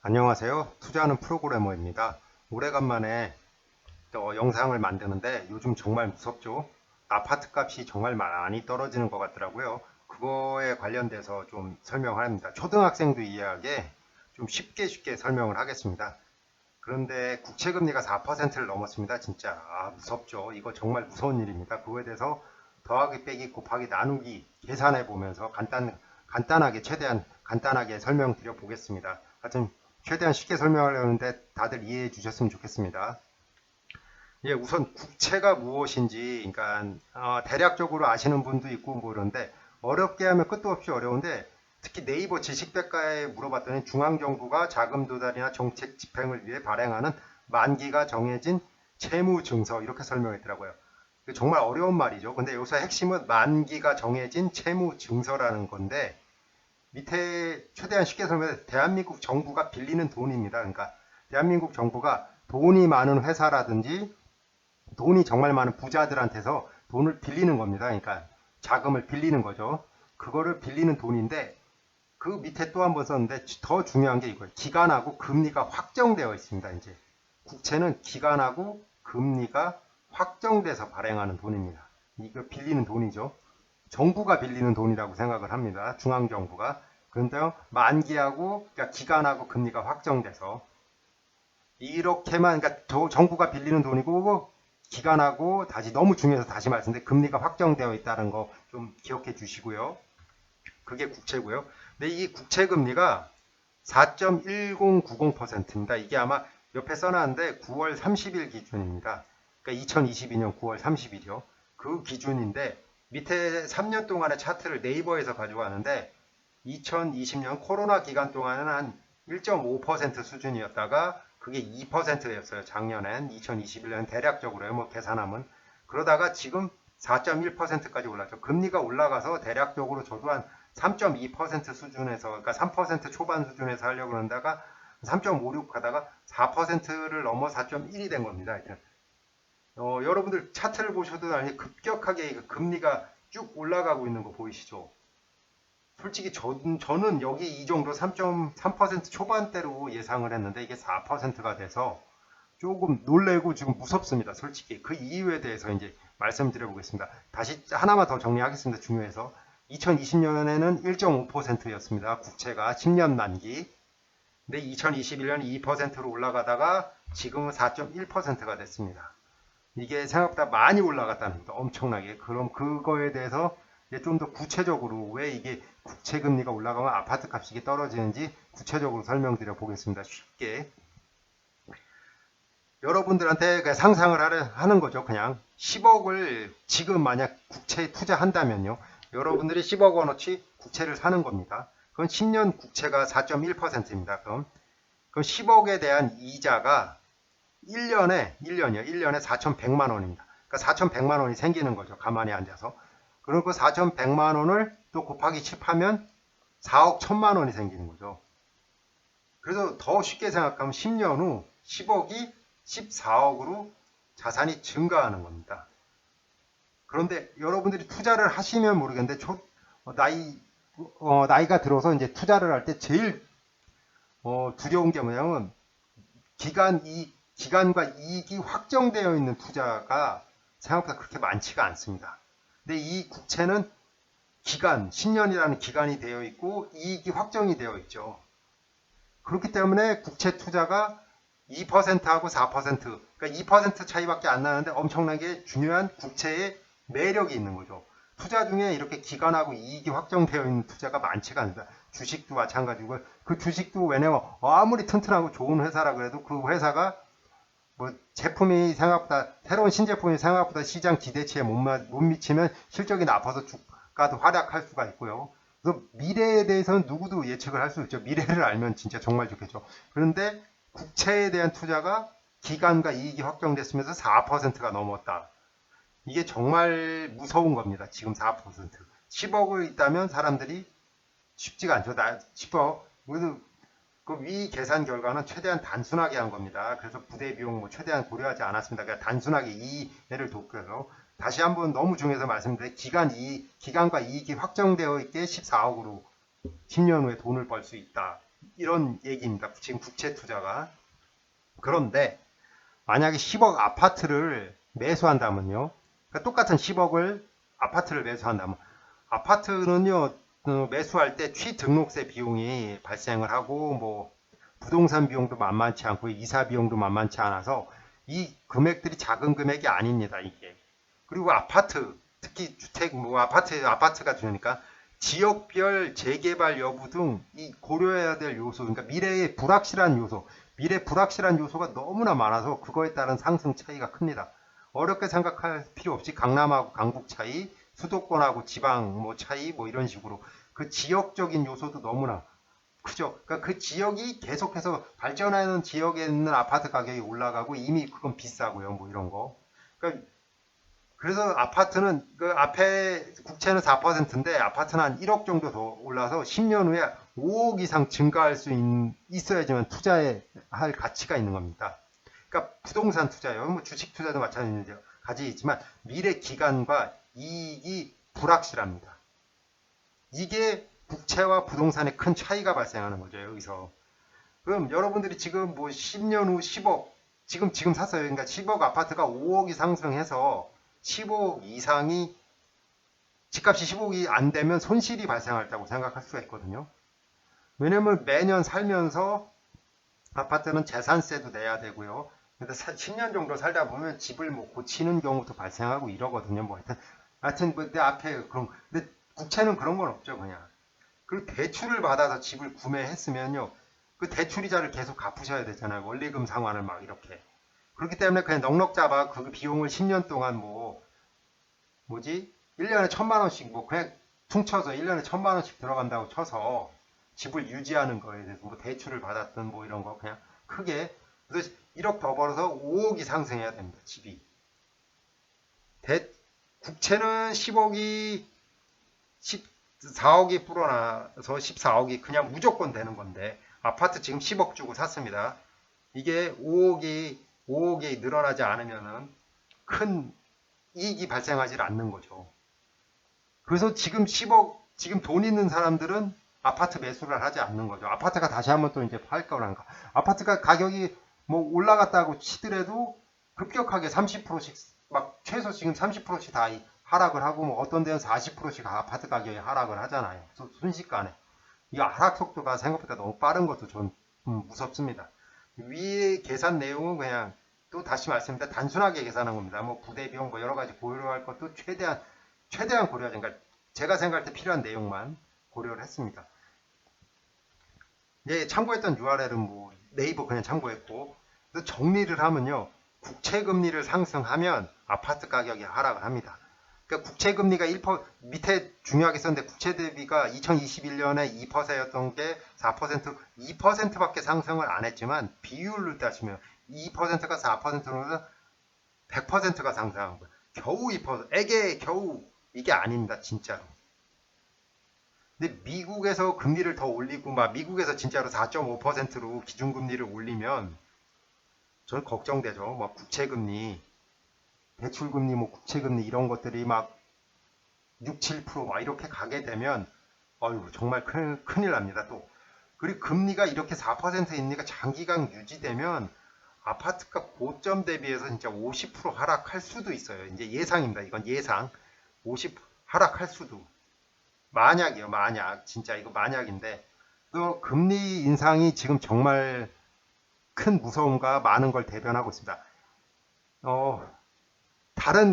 안녕하세요. 투자하는 프로그래머입니다. 오래간만에 영상을 만드는데 요즘 정말 무섭죠? 아파트 값이 정말 많이 떨어지는 것 같더라고요. 그거에 관련돼서 좀 설명합니다. 초등학생도 이해하게 좀 쉽게 설명을 하겠습니다. 그런데 국채금리가 4%를 넘었습니다. 진짜 무섭죠. 이거 정말 무서운 일입니다. 그거에 대해서 더하기 빼기 곱하기 나누기 계산해 보면서 간단하게 최대한 간단하게 설명드려 보겠습니다. 하여튼 최대한 쉽게 설명하려는데 다들 이해해 주셨으면 좋겠습니다. 예, 우선 국채가 무엇인지, 그러니까 대략적으로 아시는 분도 있고 모르는데 어렵게 하면 끝도 없이 어려운데 특히 네이버 지식백과에 물어봤더니 중앙정부가 자금 조달이나 정책 집행을 위해 발행하는 만기가 정해진 채무증서 이렇게 설명했더라고요. 정말 어려운 말이죠. 근데 여기서 핵심은 만기가 정해진 채무증서라는 건데 밑에 최대한 쉽게 설명해 대한민국 정부가 빌리는 돈입니다. 그러니까 대한민국 정부가 돈이 많은 회사라든지 돈이 정말 많은 부자들한테서 돈을 빌리는 겁니다. 그러니까 자금을 빌리는 거죠. 그거를 빌리는 돈인데 그 밑에 또 한 번 썼는데 더 중요한 게 이거예요. 기간하고 금리가 확정되어 있습니다. 이제 국채는 기간하고 금리가 확정돼서 발행하는 돈입니다. 이거 빌리는 돈이죠. 정부가 빌리는 돈이라고 생각을 합니다. 중앙정부가. 그런데 만기하고 그러니까 기간하고 금리가 확정돼서 이렇게만 그러니까 정부가 빌리는 돈이고 기간하고 다시 너무 중요해서 다시 말씀드린 금리가 확정되어 있다는 거 좀 기억해 주시고요. 그게 국채고요. 근데 이 국채 금리가 4.1090%입니다. 이게 아마 옆에 써놨는데 9월 30일 기준입니다. 그러니까 2022년 9월 30일이요. 그 기준인데 밑에 3년 동안의 차트를 네이버에서 가져왔는데 2020년 코로나 기간 동안은 한 1.5% 수준이었다가 그게 2%였어요. 작년엔 2021년 대략적으로요. 뭐 계산하면 그러다가 지금 4.1%까지 올랐죠. 금리가 올라가서 대략적으로 저도 한 3.2% 수준에서 그러니까 3% 초반 수준에서 하려고 그러다가 3.56 가다가 4%를 넘어 4.1이 된 겁니다. 여러분들 차트를 보셔도 아니 급격하게 금리가 쭉 올라가고 있는 거 보이시죠? 솔직히 저는 여기 이 정도 3.3% 초반대로 예상을 했는데 이게 4%가 돼서 조금 놀래고 지금 무섭습니다. 솔직히 그 이유에 대해서 이제 말씀드려 보겠습니다. 다시 하나만 더 정리하겠습니다. 중요해서 2020년에는 1.5%였습니다. 국채가 10년 만기. 근데 2021년 2%로 올라가다가 지금은 4.1%가 됐습니다. 이게 생각보다 많이 올라갔다는 겁니다. 엄청나게. 그럼 그거에 대해서 좀 더 구체적으로 왜 이게 국채 금리가 올라가면 아파트 값이 떨어지는지 구체적으로 설명드려 보겠습니다. 쉽게. 여러분들한테 상상을 하는 거죠. 그냥 10억을 지금 만약 국채에 투자한다면요. 여러분들이 10억 원어치 국채를 사는 겁니다. 그건 10년 국채가 4.1%입니다. 그럼 10억에 대한 이자가 1년에 4,100만 원입니다. 그러니까 4,100만 원이 생기는 거죠. 가만히 앉아서. 그리고 4,100만 원을 또 곱하기 10 하면 4억 1천만 원이 생기는 거죠. 그래서 더 쉽게 생각하면 10년 후 10억이 14억으로 자산이 증가하는 겁니다. 그런데 여러분들이 투자를 하시면 모르겠는데 나이가 들어서 이제 투자를 할 때 제일 두려운 게 뭐냐면 기간과 이익이 확정되어 있는 투자가 생각보다 그렇게 많지가 않습니다. 근데 이 국채는 10년이라는 기간이 되어 있고 이익이 확정이 되어 있죠. 그렇기 때문에 국채 투자가 2%하고 4%, 그러니까 2% 차이밖에 안 나는데 엄청나게 중요한 국채의 매력이 있는 거죠. 투자 중에 이렇게 기간하고 이익이 확정되어 있는 투자가 많지가 않습니다. 주식도 마찬가지고 그 주식도 왜냐면 아무리 튼튼하고 좋은 회사라 그래도 그 회사가 뭐 제품이 생각보다 새로운 신제품이 생각보다 시장 기대치에 못 미치면 실적이 나빠서 주가도 하락할 수가 있고요. 그래서 미래에 대해서는 누구도 예측을 할 수 있죠. 미래를 알면 진짜 정말 좋겠죠. 그런데 국채에 대한 투자가 기간과 이익이 확정됐으면서 4%가 넘었다. 이게 정말 무서운 겁니다. 지금 4%. 10억을 있다면 사람들이 쉽지가 않죠. 10억. 그 위 계산 결과는 최대한 단순하게 한 겁니다. 그래서 부대 비용 최대한 고려하지 않았습니다. 그러니까 단순하게 이 예를 돕고요. 다시 한번 너무 중요해서 말씀드린 기간과 이익이 확정되어 있게 14억으로 10년 후에 돈을 벌 수 있다. 이런 얘기입니다. 지금 국채 투자가. 그런데 만약에 10억 아파트를 매수한다면요. 그러니까 똑같은 10억을 아파트를 매수한다면 아파트는요 매수할 때 취등록세 비용이 발생을 하고 뭐 부동산 비용도 만만치 않고 이사 비용도 만만치 않아서 이 금액들이 작은 금액이 아닙니다. 이게. 그리고 아파트 특히 주택 뭐 아파트가 주니까 지역별 재개발 여부 등 이 고려해야 될 요소 그러니까 미래의 불확실한 요소 미래 불확실한 요소가 너무나 많아서 그거에 따른 상승 차이가 큽니다. 어렵게 생각할 필요 없이 강남하고 강북 차이 수도권하고 지방 뭐 차이 뭐 이런 식으로 그 지역적인 요소도 너무나 크죠. 그러니까 그 지역이 계속해서 발전하는 지역에 있는 아파트 가격이 올라가고 이미 그건 비싸고요. 뭐 이런 거. 그러니까 그래서 아파트는 그 앞에 국채는 4%인데 아파트는 한 1억 정도 더 올라서 10년 후에 5억 이상 증가할 수 있어야지만 투자에 할 가치가 있는 겁니다. 그러니까 부동산 투자요, 뭐 주식 투자도 마찬가지지만 미래 기간과 이익이 불확실합니다. 이게 국채와 부동산의 큰 차이가 발생하는 거죠. 여기서. 그럼 여러분들이 지금 뭐 10년 후 10억 지금 샀어요. 그러니까 10억 아파트가 5억이 상승해서 15억 이상이 집값이 15억이 안 되면 손실이 발생할다고 생각할 수가 있거든요. 왜냐면 매년 살면서 아파트는 재산세도 내야 되고요. 근데 10년 정도 살다 보면 집을 뭐 고치는 경우도 발생하고 이러거든요. 뭐 하여튼 뭐 내 앞에 그런 근데 국채는 그런 건 없죠, 그냥. 그 대출을 받아서 집을 구매했으면요. 그 대출이자를 계속 갚으셔야 되잖아요. 원리금 상환을 막 이렇게. 그렇기 때문에 그냥 넉넉 잡아 그 비용을 10년 동안 뭐지? 1년에 1,000만 원씩 뭐 그냥 퉁쳐서 1년에 1,000만 원씩 들어간다고 쳐서 집을 유지하는 거에 대해서 뭐 대출을 받았든 뭐 이런 거 그냥 크게 그래서 1억 더 벌어서 5억이 상승해야 됩니다. 집이. 국채는 10억이 14억이 불어나서 14억이 그냥 무조건 되는 건데 아파트 지금 10억 주고 샀습니다. 이게 5억이 늘어나지 않으면은 큰 이익이 발생하지 않는 거죠. 그래서 지금 10억, 지금 돈 있는 사람들은 아파트 매수를 하지 않는 거죠. 아파트가 다시 한번 또 이제 팔 거란가. 아파트가 가격이 뭐 올라갔다고 치더라도 급격하게 30%씩 막 최소 지금 30%씩 다 하락을 하고 뭐 어떤 데는 40%씩 아파트 가격이 하락을 하잖아요. 순식간에. 이 하락 속도가 생각보다 너무 빠른 것도 좀 무섭습니다. 위의 계산 내용은 그냥 또 다시 말씀드립니다. 단순하게 계산한 겁니다. 뭐 부대 비용 뭐 여러 가지 고려할 것도 최대한 고려하죠. 그러니까 제가 생각할 때 필요한 내용만 고려를 했습니다. 예, 참고했던 URL은 뭐 네이버 그냥 참고했고 그래서 정리를 하면요. 국채 금리를 상승하면 아파트 가격이 하락을 합니다. 그러니까 국채 금리가 1% 밑에 중요하게 썼는데 국채 대비가 2021년에 2%였던 게 4%, 2%밖에 상승을 안 했지만 비율로 따지면 2%가 4%로 100%가 상승한 거예요. 겨우 2%, 겨우 이게 아닙니다, 진짜로. 근데 미국에서 금리를 더 올리고 막 미국에서 진짜로 4.5%로 기준금리를 올리면 저는 걱정되죠. 뭐 국채금리, 대출금리, 뭐 국채금리 이런 것들이 막 6, 7%막 이렇게 가게 되면 어휴 정말 큰일 납니다. 또 그리고 금리가 이렇게 4% 있으니까 장기간 유지되면 아파트가 고점 대비해서 진짜 50% 하락할 수도 있어요. 이제 예상입니다. 이건 예상. 50 하락할 수도. 만약이요. 만약. 진짜 이거 만약인데 또 금리 인상이 지금 정말 큰 무서움과 많은 걸 대변하고 있습니다.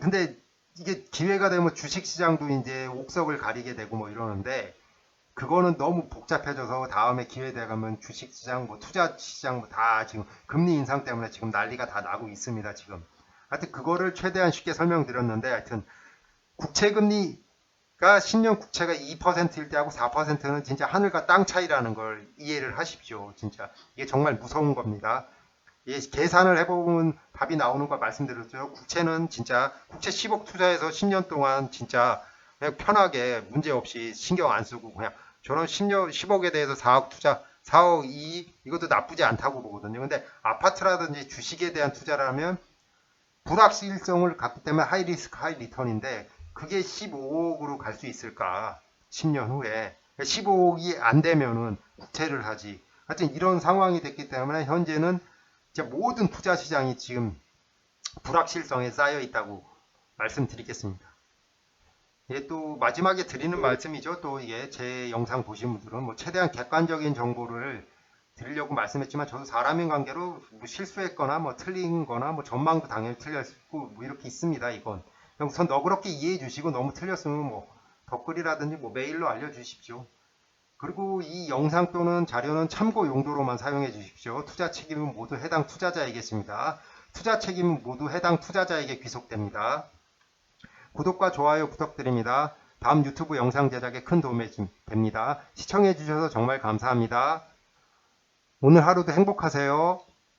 근데 이게 기회가 되면 주식시장도 이제 옥석을 가리게 되고 뭐 이러는데 그거는 너무 복잡해져서 다음에 기회 되가면 주식시장 뭐 투자시장 뭐 다 지금 금리 인상 때문에 지금 난리가 다 나고 있습니다. 지금. 하여튼 그거를 최대한 쉽게 설명드렸는데 하여튼 국채금리가 10년 국채가 2%일 때하고 4%는 진짜 하늘과 땅 차이라는 걸 이해를 하십시오. 진짜 이게 정말 무서운 겁니다. 계산을 해보면 답이 나오는 거 말씀드렸죠. 국채는 진짜 국채 10억 투자해서 10년 동안 진짜 그냥 편하게 문제없이 신경 안 쓰고 그냥 저는 10억에 대해서 4억 투자 4억 이익 이것도 나쁘지 않다고 보거든요. 근데 아파트라든지 주식에 대한 투자라면 불확실성을 갖기 때문에 하이 리스크 하이 리턴인데 그게 15억으로 갈 수 있을까? 10년 후에 15억이 안 되면은 국채를 하지 하여튼 이런 상황이 됐기 때문에 현재는 이제 모든 투자 시장이 지금 불확실성에 쌓여 있다고 말씀드리겠습니다. 예, 또 마지막에 드리는 말씀이죠. 또 이게 제 영상 보신 분들은 뭐 최대한 객관적인 정보를 드리려고 말씀했지만 저도 사람인 관계로 뭐 실수했거나 뭐 틀린 거나 뭐 전망도 당연히 틀렸고 뭐 이렇게 있습니다. 이건 우선 너그럽게 이해해 주시고 너무 틀렸으면 뭐 댓글이라든지 뭐 메일로 알려주십시오. 그리고 이 영상 또는 자료는 참고 용도로만 사용해 주십시오. 투자 책임은 모두 해당 투자자에게입니다. 투자 책임은 모두 해당 투자자에게 귀속됩니다. 구독과 좋아요 부탁드립니다. 다음 유튜브 영상 제작에 큰 도움이 됩니다. 시청해 주셔서 정말 감사합니다. 오늘 하루도 행복하세요.